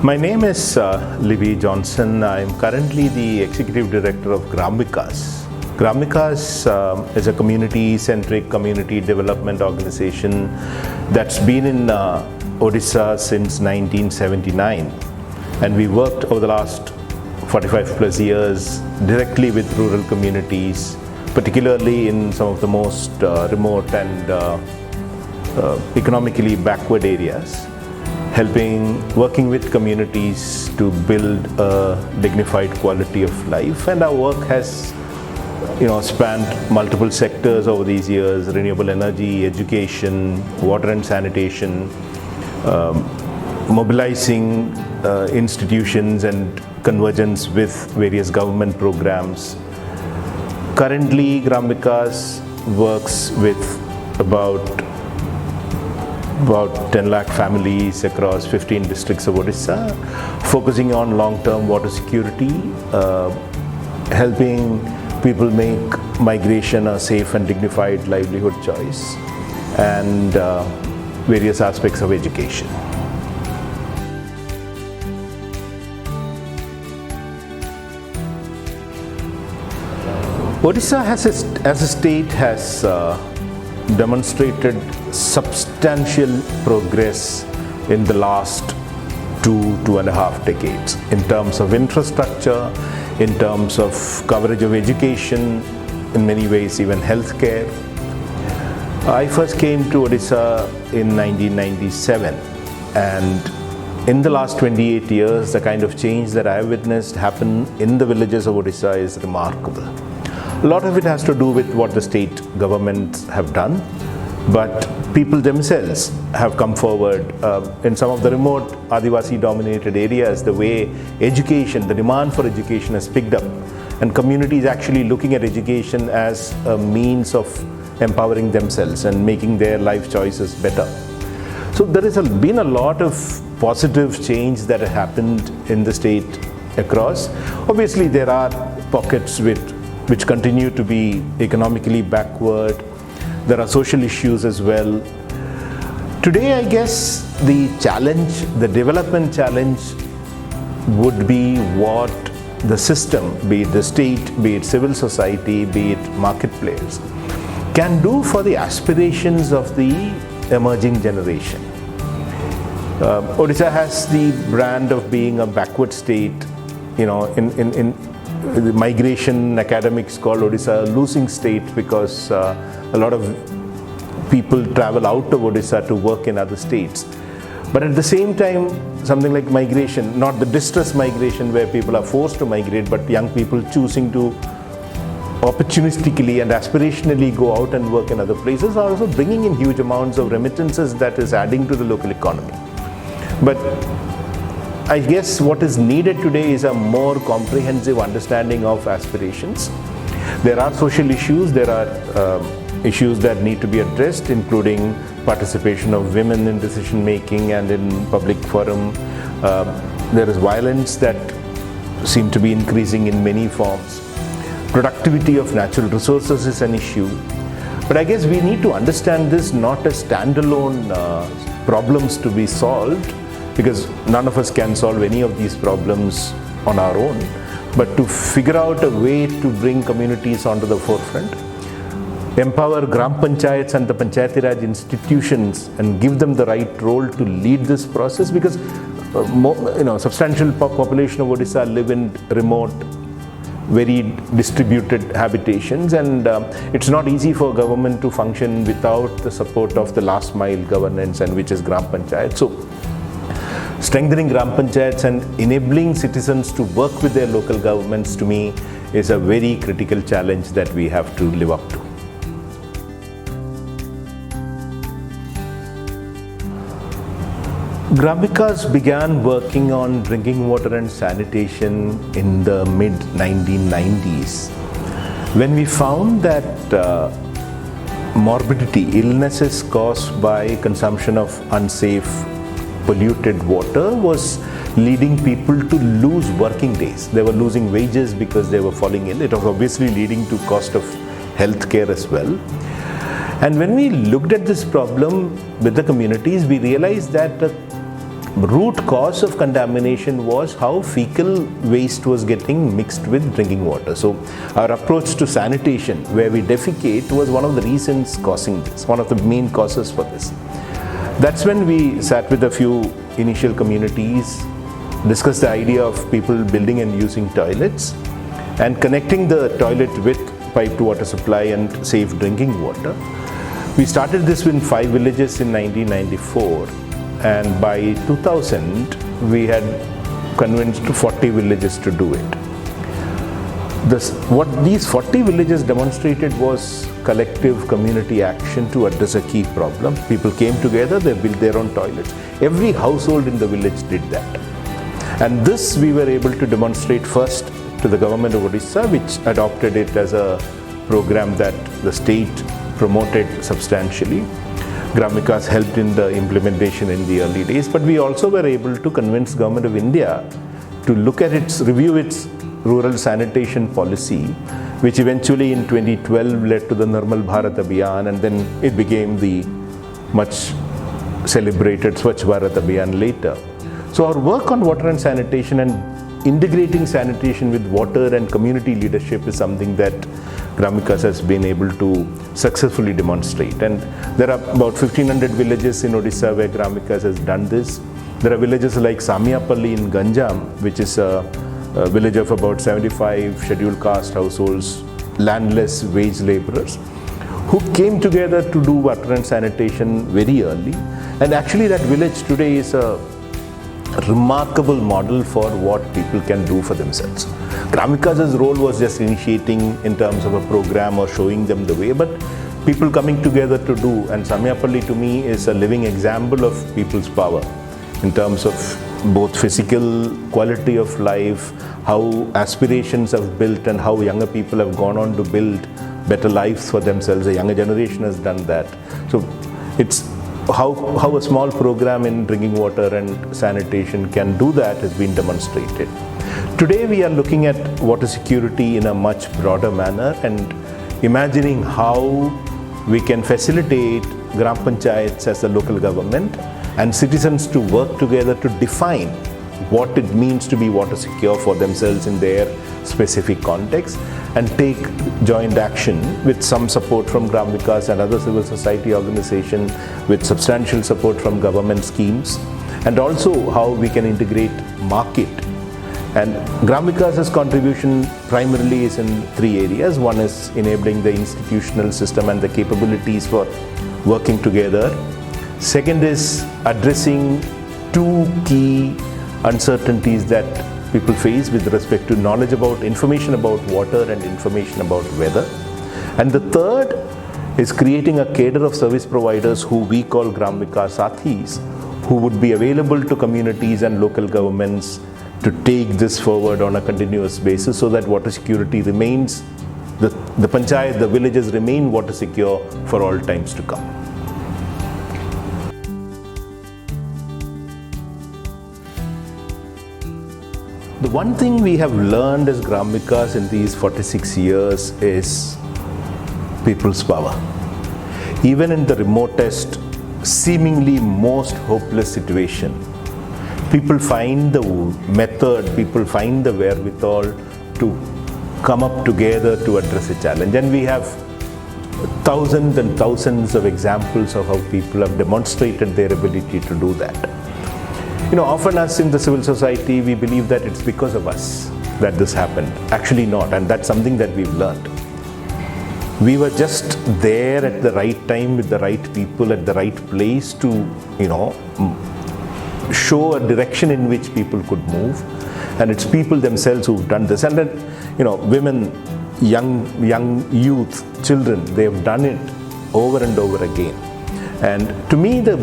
My name is Libby Johnson. I am currently the Executive Director of Vikas. Vikas is a community-centric community development organization that's been in Odisha since 1979. And we worked over the last 45 plus years directly with rural communities, particularly in some of the most remote and economically backward areas, working with communities to build a dignified quality of life. And our work has spanned multiple sectors over these years: renewable energy, education, water and sanitation, mobilizing institutions and convergence with various government programs. Currently, Vikas works with about 10 lakh families across 15 districts of Odisha, focusing on long-term water security, helping people make migration a safe and dignified livelihood choice, and various aspects of education. Odisha as a state has demonstrated substantial progress in the last two and a half decades in terms of infrastructure, in terms of coverage of education, in many ways even healthcare. I first came to Odisha in 1997, and in the last 28 years the kind of change that I have witnessed happen in the villages of Odisha is remarkable. A lot of it has to do with what the state governments have done, but people themselves have come forward. In some of the remote Adivasi dominated areas, the way education, the demand for education has picked up, and communities actually looking at education as a means of empowering themselves and making their life choices better. So there has been a lot of positive change that has happened in the state across. Obviously there are pockets which continue to be economically backward. There are social issues as well. Today, I guess the challenge, the development challenge, would be what the system, be it the state, be it civil society, be it market players, can do for the aspirations of the emerging generation. Odisha has the brand of being a backward state. In the migration academics call Odisha a losing state because a lot of people travel out of Odisha to work in other states. But at the same time, something like migration, not the distress migration where people are forced to migrate, but young people choosing to opportunistically and aspirationally go out and work in other places, are also bringing in huge amounts of remittances that is adding to the local economy. But I guess what is needed today is a more comprehensive understanding of aspirations. There are social issues, there are issues that need to be addressed, including participation of women in decision making and in public forum. There is violence that seems to be increasing in many forms. Productivity of natural resources is an issue. But I guess we need to understand this not as standalone problems to be solved, because none of us can solve any of these problems on our own, but to figure out a way to bring communities onto the forefront, empower Gram Panchayats and the Panchayati Raj institutions and give them the right role to lead this process, because substantial population of Odisha live in remote, very distributed habitations, and it's not easy for government to function without the support of the last mile governance, and which is Gram Panchayat. So strengthening Gram Panchayats and enabling citizens to work with their local governments, to me, is a very critical challenge that we have to live up to. Vikas began working on drinking water and sanitation in the mid-1990s, when we found that morbidity, illnesses caused by consumption of unsafe, polluted water was leading people to lose working days. They were losing wages because they were falling ill. It was obviously leading to cost of healthcare as well. And when we looked at this problem with the communities, we realized that root cause of contamination was how fecal waste was getting mixed with drinking water. So our approach to sanitation, where we defecate, was one of the reasons causing this, one of the main causes for this. That's when we sat with a few initial communities, discussed the idea of people building and using toilets and connecting the toilet with piped water supply and safe drinking water. We started this in 5 villages in 1994, and by 2000 we had convinced 40 villages to do it. What these 40 villages demonstrated was collective community action to address a key problem. People came together, they built their own toilets. Every household in the village did that. And this we were able to demonstrate first to the government of Odisha, which adopted it as a program that the state promoted substantially. Vikas helped in the implementation in the early days, but we also were able to convince Government of India to review its rural sanitation policy, which eventually in 2012 led to the Nirmal Bharat Abhiyan, and then it became the much celebrated Swachh Bharat Abhiyan later. So our work on water and sanitation and integrating sanitation with water and community leadership is something that Vikas has been able to successfully demonstrate. And there are about 1,500 villages in Odisha where Vikas has done this. There are villages like Samiapalli in Ganjam, which is a village of about 75 scheduled caste households, landless wage laborers, who came together to do water and sanitation very early. And actually that village today is a remarkable model for what people can do for themselves. Vikas' role was just initiating in terms of a program or showing them the way, but people coming together to do, and Samiapalli to me is a living example of people's power in terms of both physical quality of life, how aspirations have built and how younger people have gone on to build better lives for themselves. The younger generation has done that. So it's how a small program in drinking water and sanitation can do that has been demonstrated. Today we are looking at water security in a much broader manner and imagining how we can facilitate Gram Panchayats as a local government and citizens to work together to define what it means to be water secure for themselves in their specific context and take joint action with some support from Vikas and other civil society organizations, with substantial support from government schemes, and also how we can integrate market. And Vikas' contribution primarily is in 3 areas. One is enabling the institutional system and the capabilities for working together. Second is addressing 2 key uncertainties that people face with respect to knowledge about, information about water and information about weather. And the third is creating a cadre of service providers who we call Gram Vikas Sathis, who would be available to communities and local governments to take this forward on a continuous basis so that water security remains, the panchayat, the villages remain water secure for all times to come. The one thing we have learned as Gram Vikas in these 46 years is people's power. Even in the remotest, seemingly most hopeless situation, people find the method, people find the wherewithal to come up together to address a challenge. And we have thousands and thousands of examples of how people have demonstrated their ability to do that. Often us in the civil society, we believe that it's because of us that this happened. Actually not, and that's something that we've learned. We were just there at the right time with the right people at the right place to, show a direction in which people could move. And it's people themselves who've done this. And then, women, young youth, children, they have done it over and over again. And to me, the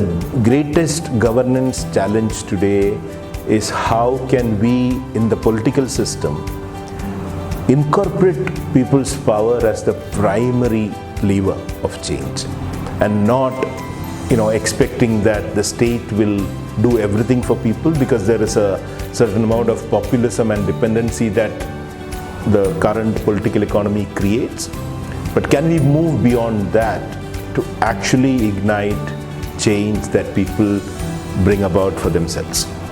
greatest governance challenge today is how can we, in the political system, incorporate people's power as the primary lever of change, and not, expecting that the state will do everything for people, because there is a certain amount of populism and dependency that the current political economy creates. But can we move beyond that to actually ignite change that people bring about for themselves.